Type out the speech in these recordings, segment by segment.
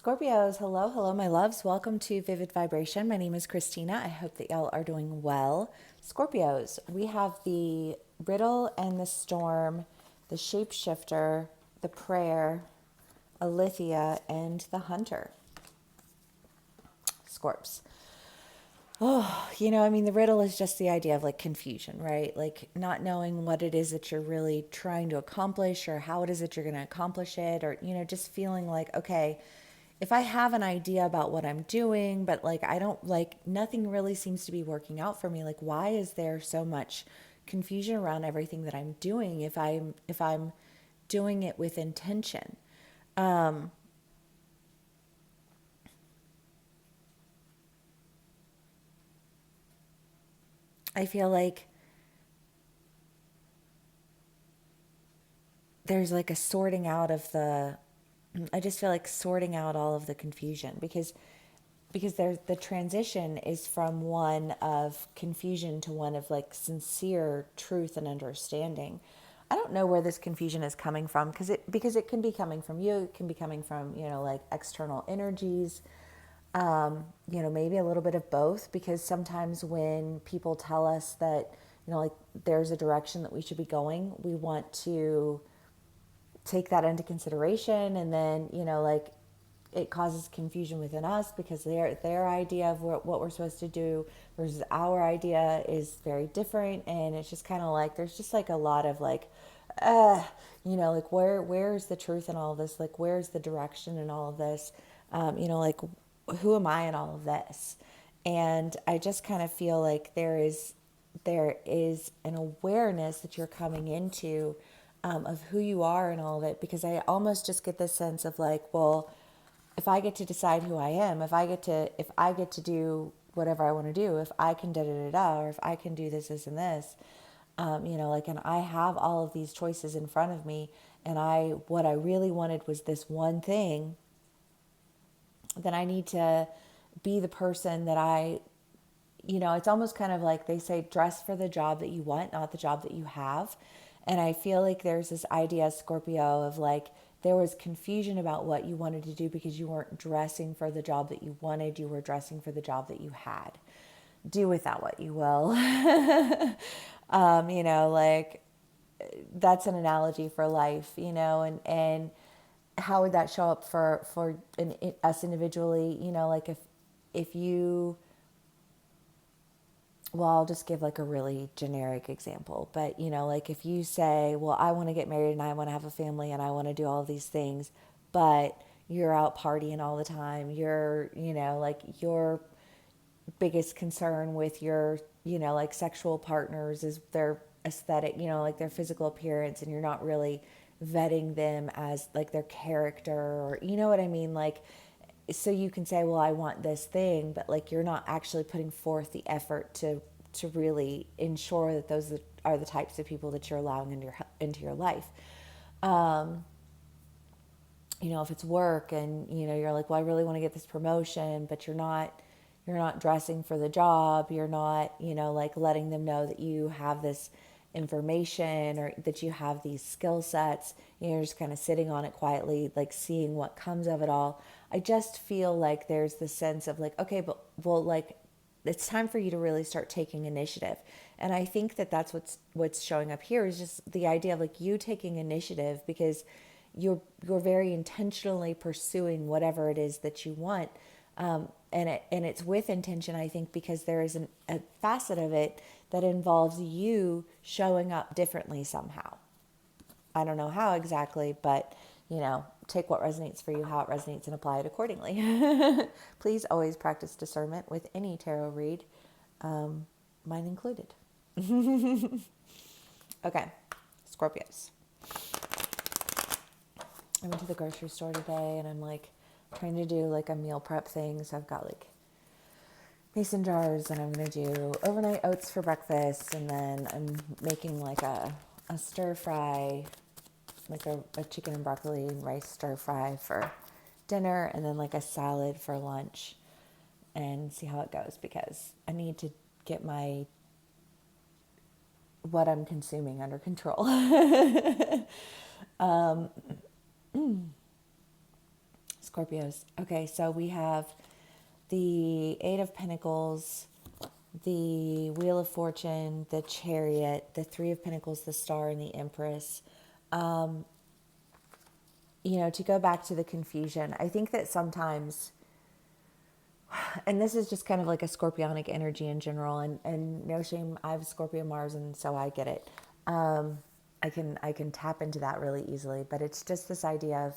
Scorpios, hello, hello, my loves. Welcome to Vivid Vibration. My name is Christina. I hope that y'all are doing well. Scorpios, we have the riddle and the storm, the shapeshifter, the prayer, Alithia, and the hunter. Scorps. Oh, the riddle is just the idea of like confusion, right? Like not knowing what it is that you're really trying to accomplish or how it is that you're going to accomplish it, or, just feeling like, okay, if I have an idea about what I'm doing, but like I don't like nothing really seems to be working out for me, like why is there so much confusion around everything that I'm doing if I'm doing it with intention? I feel like there's like a sorting out of the I just feel like sorting out all of the confusion because there's the transition is from one of confusion to one of like sincere truth and understanding. I don't know where this confusion is coming from because it can be coming from you, it can be coming from, like external energies. Maybe a little bit of both, because sometimes when people tell us that, like there's a direction that we should be going, we want to take that into consideration, and then like it causes confusion within us because their idea of what we're supposed to do versus our idea is very different, and it's just kind of like there's just like a lot of like uh like where's the truth in all of this, like where's the direction in all of this, like who am I in all of this? And I just kind of feel like there is an awareness that you're coming into, of who you are and all of it, because I almost just get this sense of like, well, if I get to decide who I am, if I get to do whatever I want to do, if I can da da da da, or if I can do this, this, and this, like, and I have all of these choices in front of me, and what I really wanted was this one thing, then I need to be the person that it's almost kind of like they say, dress for the job that you want, not the job that you have. And I feel like there's this idea, Scorpio, of like there was confusion about what you wanted to do because you weren't dressing for the job that you wanted, you were dressing for the job that you had. Do with that what you will. Like that's an analogy for life, and how would that show up for us individually, like if you, well, I'll just give like a really generic example, but like if you say, well, I want to get married and I want to have a family and I want to do all of these things, but you're out partying all the time, like your biggest concern with your, like sexual partners is their aesthetic, like their physical appearance, and you're not really vetting them as like their character, or you know what I mean? Like, so you can say, well, I want this thing, but like you're not actually putting forth the effort to really ensure that those are the types of people that you're allowing into your life. If it's work and you're like, well, I really want to get this promotion, but you're not dressing for the job, you're not like letting them know that you have this information or that you have these skill sets. You're just kind of sitting on it quietly, like seeing what comes of it all. I just feel like there's this sense of like, okay, but well, like it's time for you to really start taking initiative. And I think that that's what's showing up here is just the idea of like you taking initiative, because you're very intentionally pursuing whatever it is that you want. And it's with intention, I think, because there is a facet of it that involves you showing up differently somehow. I don't know how exactly, but take what resonates for you, how it resonates, and apply it accordingly. Please always practice discernment with any tarot read, mine included. Okay, Scorpios. I went to the grocery store today and I'm like trying to do like a meal prep thing. So I've got like mason jars, and I'm going to do overnight oats for breakfast. And then I'm making like a stir fry, like a chicken and broccoli and rice stir fry for dinner. And then like a salad for lunch, and see how it goes, because I need to get what I'm consuming under control. Scorpios. Okay, so we have the Eight of Pentacles, the Wheel of Fortune, the Chariot, the Three of Pentacles, the Star, and the Empress. To go back to the confusion, I think that sometimes, and this is just kind of like a scorpionic energy in general, and no shame, I have Scorpio Mars, and so I get it. I can tap into that really easily, but it's just this idea of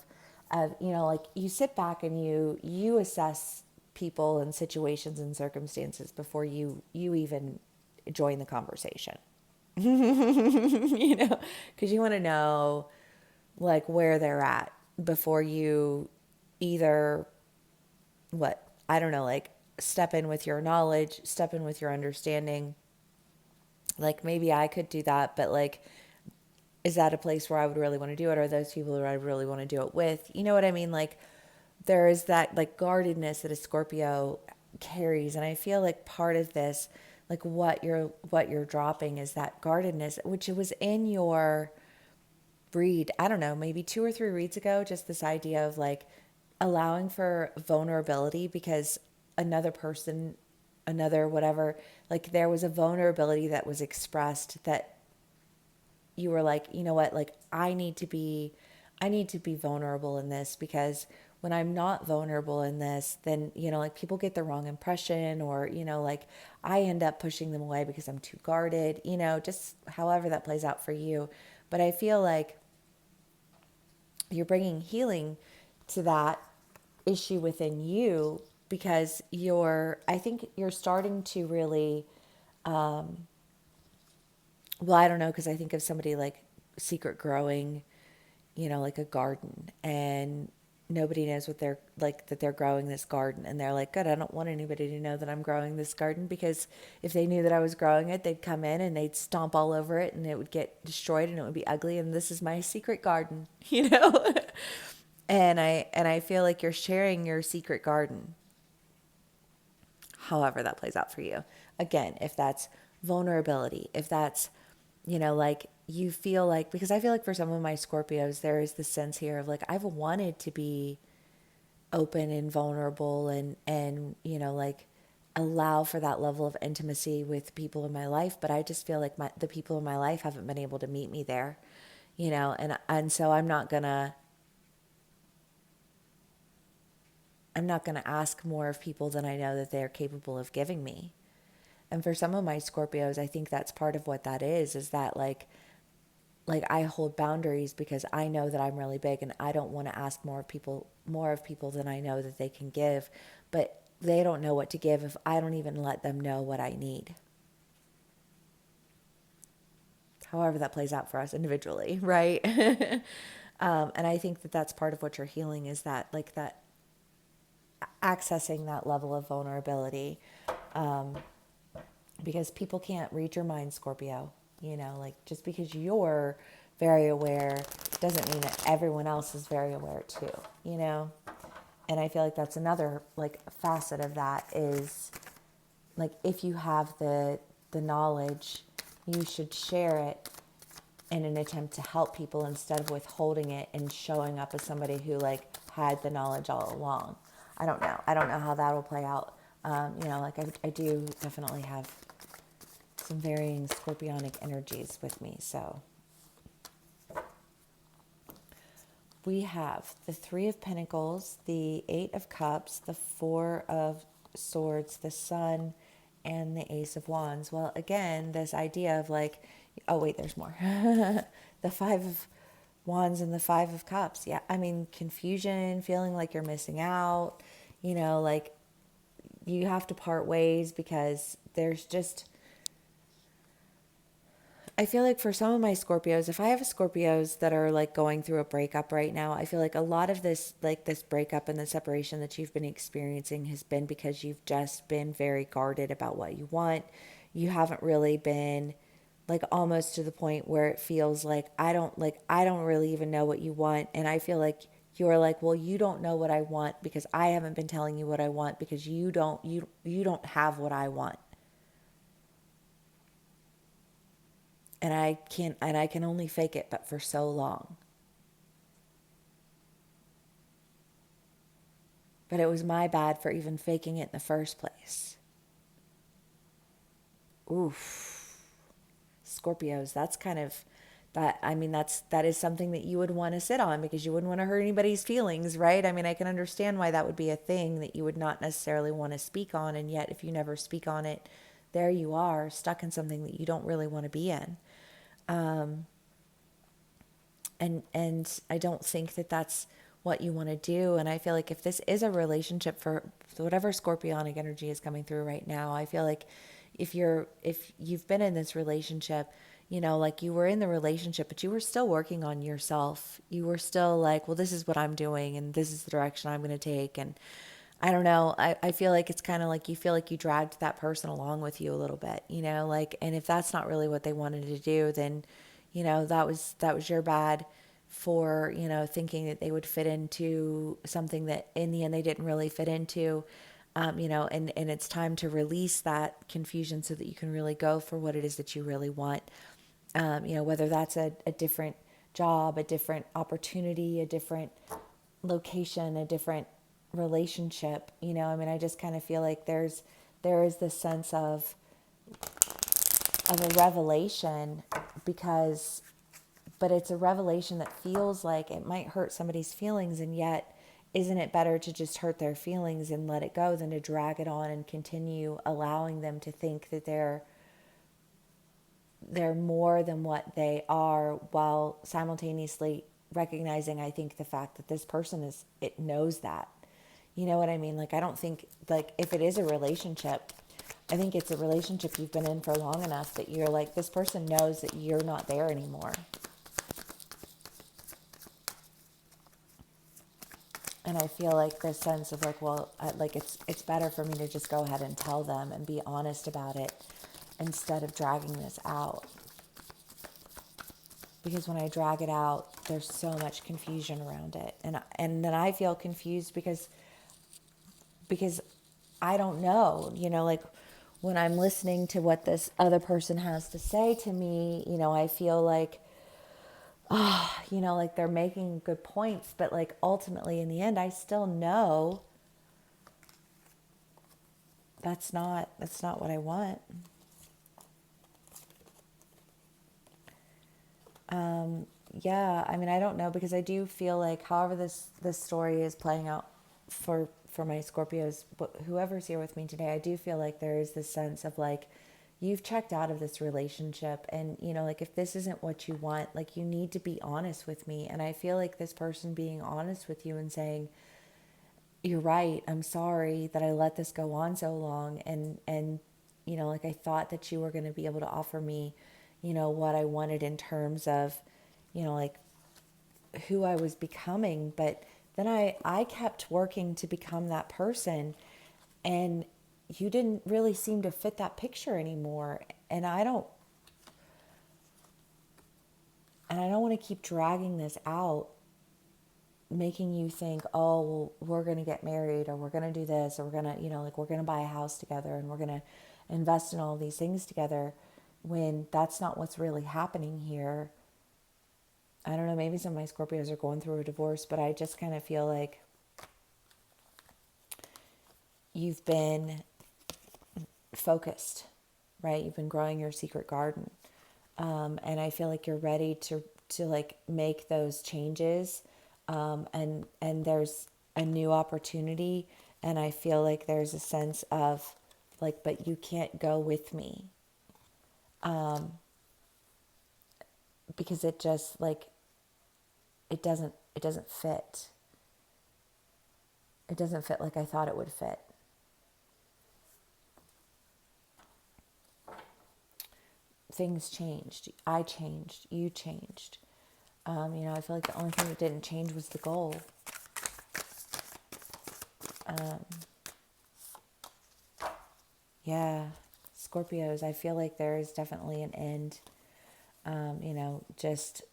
like you sit back and you assess people and situations and circumstances before you even join the conversation. Because you want to know like where they're at before you either what I don't know, like step in with your knowledge, step in with your understanding. Like maybe I could do that, but like, is that a place where I would really want to do it? Are those people who I really want to do it with? You know what I mean? Like there is that like guardedness that a Scorpio carries, and I feel like part of this, like what you're dropping is that guardedness, which it was in your read, I don't know, maybe 2 or 3 reads ago, just this idea of like allowing for vulnerability because another person, another whatever, like there was a vulnerability that was expressed that you were like, you know what, like I need to be vulnerable in this because when I'm not vulnerable in this, then, like people get the wrong impression or, like I end up pushing them away because I'm too guarded, just however that plays out for you. But I feel like you're bringing healing to that issue within you because I think you're starting to really, well, I don't know, because I think of somebody like secret growing, like a garden, and nobody knows what they're like, that they're growing this garden, and they're like, good, I don't want anybody to know that I'm growing this garden, because if they knew that I was growing it, they'd come in and they'd stomp all over it and it would get destroyed and it would be ugly, and this is my secret garden, and I feel like you're sharing your secret garden, however that plays out for you. Again, if that's vulnerability, if that's, like you feel like, because I feel like for some of my Scorpios, there is this sense here of like, I've wanted to be open and vulnerable and, like allow for that level of intimacy with people in my life. But I just feel like the people in my life haven't been able to meet me there, and so I'm not gonna ask more of people than I know that they're capable of giving me. And for some of my Scorpios, I think that's part of what that is that like I hold boundaries because I know that I'm really big and I don't want to ask more of people than I know that they can give, but they don't know what to give if I don't even let them know what I need. However that plays out for us individually, right? And I think that that's part of what you're healing, is that like that accessing that level of vulnerability, because people can't read your mind, Scorpio. Like just because you're very aware doesn't mean that everyone else is very aware too. And I feel like that's another like facet of that is like if you have the knowledge, you should share it in an attempt to help people instead of withholding it and showing up as somebody who like had the knowledge all along. I don't know how that will play out. Like I do definitely have some varying scorpionic energies with me. So we have the Three of Pentacles, the Eight of Cups, the Four of Swords, the Sun, and the Ace of Wands. Well, again, this idea of like, oh wait, there's more. The Five of Wands and the Five of Cups. Yeah, I mean, confusion, feeling like you're missing out, like you have to part ways because there's just, I feel like for some of my Scorpios, if I have Scorpios that are like going through a breakup right now, I feel like a lot of this, like this breakup and the separation that you've been experiencing has been because you've just been very guarded about what you want. You haven't really been like almost to the point where it feels like I don't really even know what you want. And I feel like you're like, well, you don't know what I want because I haven't been telling you what I want because you don't have what I want. And I can only fake it but for so long. but it was my bad for even faking it in the first place. Oof. Scorpios, that's kind of that. I mean, that is something that you would want to sit on because you wouldn't want to hurt anybody's feelings, right? I mean, I can understand why that would be a thing that you would not necessarily want to speak on, and yet if you never speak on it, there you are stuck in something that you don't really want to be in. And I don't think that that's what you want to do. And I feel like if this is a relationship for whatever scorpionic energy is coming through right now, I feel like if you've been in this relationship, like you were in the relationship but you were still working on yourself, you were still like, well, this is what I'm doing and this is the direction I'm going to take. And I don't know, I feel like it's kind of like you feel like you dragged that person along with you a little bit, like, and if that's not really what they wanted to do, then that was your bad for thinking that they would fit into something that in the end they didn't really fit into. And it's time to release that confusion so that you can really go for what it is that you really want. Whether that's a different job, a different opportunity, a different location, a different relationship. I mean, I just kind of feel like there is this sense of a revelation, because but it's a revelation that feels like it might hurt somebody's feelings, and yet isn't it better to just hurt their feelings and let it go than to drag it on and continue allowing them to think that they're more than what they are, while simultaneously recognizing, I think, the fact that this person it knows that. You know what I mean? Like, I don't think, like, if it is a relationship, I think it's a relationship you've been in for long enough that you're like, this person knows that you're not there anymore. And I feel like this sense of like, well, like it's better for me to just go ahead and tell them and be honest about it instead of dragging this out. Because when I drag it out, there's so much confusion around it, and then I feel confused because I don't know, like when I'm listening to what this other person has to say to me, I feel like, like they're making good points, but like ultimately in the end, I still know that's not what I want. Yeah, I mean, I don't know, because I do feel like however this story is playing out for my Scorpios, whoever's here with me today, I do feel like there is this sense of like, you've checked out of this relationship, and like, if this isn't what you want, like, you need to be honest with me. And I feel like this person being honest with you and saying, you're right, I'm sorry that I let this go on so long, and like, I thought that you were going to be able to offer me what I wanted in terms of like who I was becoming. But then I kept working to become that person, and you didn't really seem to fit that picture anymore. And I don't want to keep dragging this out, making you think, oh, well, we're going to get married, or we're going to do this, or we're going to, like, we're going to buy a house together, and we're going to invest in all these things together, when that's not what's really happening here. I don't know, maybe some of my Scorpios are going through a divorce, but I just kind of feel like you've been focused, right? You've been growing your secret garden. And I feel like you're ready to like make those changes. And there's a new opportunity. And I feel like there's a sense of like, but you can't go with me. Because it just like, it doesn't fit. It doesn't fit like I thought it would fit. Things changed. I changed. You changed. I feel like the only thing that didn't change was the goal. Yeah, Scorpios, I feel like there is definitely an end. Just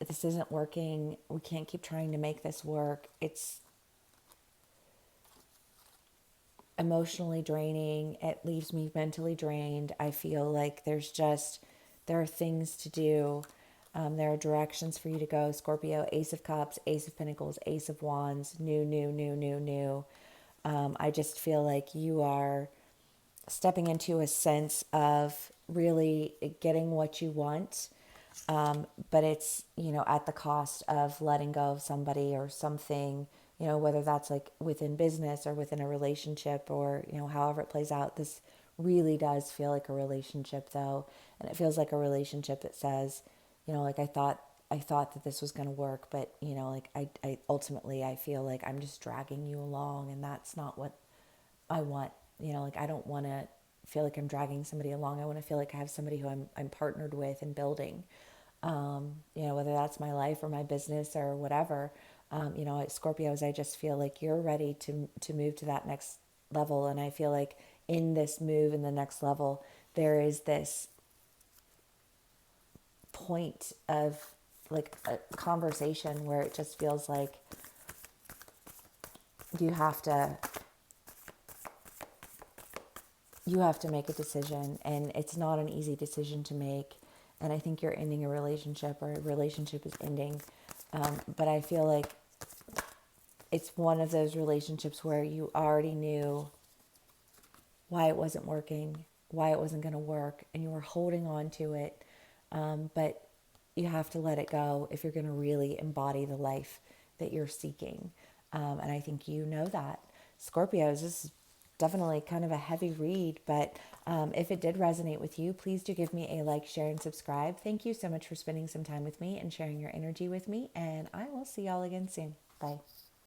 this isn't working. We can't keep trying to make this work. It's emotionally draining. It leaves me mentally drained. I feel like there are things to do. There are directions for you to go. Scorpio, Ace of Cups, Ace of Pentacles, Ace of Wands, new. I just feel like you are stepping into a sense of really getting what you want, but it's, at the cost of letting go of somebody or something, whether that's like within business or within a relationship or, however it plays out. This really does feel like a relationship though. And it feels like a relationship that says, like I thought that this was going to work, but like I ultimately I feel like I'm just dragging you along, and that's not what I want. Like I don't want to feel like I'm dragging somebody along. I want to feel like I have somebody who I'm partnered with and building. Whether that's my life or my business or whatever. Scorpios, I just feel like you're ready to move to that next level, and I feel like in this move in the next level, there is this point of like a conversation where it just feels like you have to you have to make a decision, and it's not an easy decision to make. And I think you're ending a relationship, or a relationship is ending, but I feel like it's one of those relationships where you already knew why it wasn't working, why it wasn't going to work, and you were holding on to it. But you have to let it go if you're going to really embody the life that you're seeking. And I think you know that. Scorpios, this is definitely kind of a heavy read, but if it did resonate with you, please do give me a like, share, and subscribe. Thank you so much for spending some time with me and sharing your energy with me, and I will see y'all again soon. Bye.